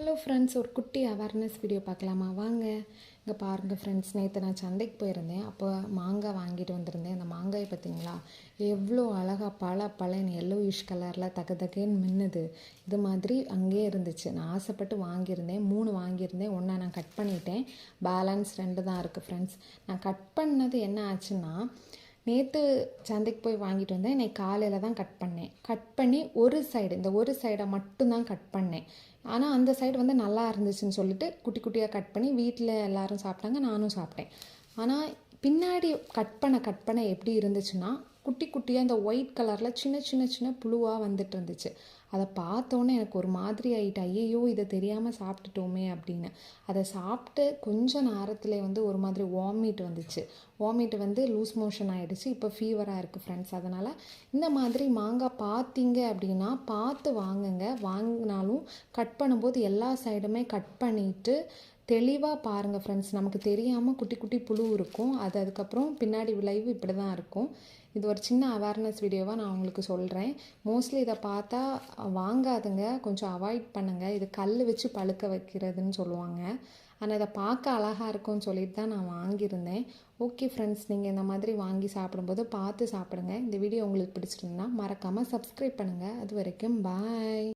Hello friends, ஒரு குட்டி awareness video பார்க்கலாமா? வாங்க. இங்கே பாருங்கள் ஃப்ரெண்ட்ஸ், நேற்று நான் சந்தைக்கு போயிருந்தேன். அப்போ மாங்காய் வாங்கிட்டு வந்திருந்தேன். அந்த மாங்காய் பார்த்தீங்களா, எவ்வளோ அழகாக பழன்னு எல்லோயிஷ் கலரில் தகன்னு மின்னுது. இது மாதிரி அங்கேயே இருந்துச்சு. நான் ஆசைப்பட்டு வாங்கியிருந்தேன். 3 வாங்கியிருந்தேன். ஒன்றை நான் கட் பண்ணிட்டேன். பேலன்ஸ் 2 தான் இருக்குது ஃப்ரெண்ட்ஸ். நான் கட் பண்ணது என்ன ஆச்சுன்னா, நேற்று சந்தைக்கு போய் வாங்கிட்டு வந்தேன். இன்னைக்கு காலையில் தான் கட் பண்ணேன். கட் பண்ணி இந்த ஒரு சைடை மட்டும்தான் கட் பண்ணேன். ஆனால் அந்த சைடு வந்து நல்லா இருந்துச்சுன்னு சொல்லிட்டு குட்டி குட்டியாக கட் பண்ணி வீட்டில் எல்லோரும் சாப்பிட்டாங்க, நானும் சாப்பிட்டேன். ஆனால் பின்னாடி கட் பண்ண எப்படி இருந்துச்சுன்னா, குட்டி குட்டியாக இந்த ஒயிட் கலரில் சின்ன புழுவாக வந்துட்டு இருந்துச்சு. அதை பார்த்தோன்னே எனக்கு ஒரு மாதிரி ஆகிட்டு, ஐயோ இதை தெரியாமல் சாப்பிட்டுட்டோமே அப்படின்னு. அதை சாப்பிட்டு கொஞ்சம் நேரத்தில் வந்து ஒரு மாதிரி வாமிட் வந்து லூஸ் மோஷன் ஆகிடுச்சு. இப்போ ஃபீவராக இருக்குது ஃப்ரெண்ட்ஸ். அதனால் இந்த மாதிரி மாங்காய் பார்த்தீங்க அப்படின்னா பார்த்து வாங்குங்க. வாங்கினாலும் கட் பண்ணும்போது எல்லா சைடுமே கட் பண்ணிவிட்டு தெளிவாக பாருங்கள் ஃப்ரெண்ட்ஸ். நமக்கு தெரியாமல் குட்டி குட்டி புழு இருக்கும். அதுக்கப்புறம் பின்னாடி விளைவு இப்படி தான் இருக்கும். இது ஒரு சின்ன அவேர்னஸ் வீடியோவாக நான் உங்களுக்கு சொல்கிறேன். மோஸ்ட்லி இதை பார்த்தா வாங்காதுங்க, கொஞ்சம் அவாய்ட் பண்ணுங்கள். இது கல் வச்சு பழுக்க வைக்கிறதுன்னு சொல்லுவாங்க. ஆனால் இதை பார்க்க அழகாக இருக்கும்னு சொல்லிட்டு தான் நான் வாங்கியிருந்தேன். ஓகே ஃப்ரெண்ட்ஸ், நீங்கள் இந்த மாதிரி வாங்கி சாப்பிடும்போது பார்த்து சாப்பிடுங்க. இந்த வீடியோ உங்களுக்கு பிடிச்சிருந்தா மறக்காமல் சப்ஸ்கிரைப் பண்ணுங்கள். அது வரைக்கும் பாய்.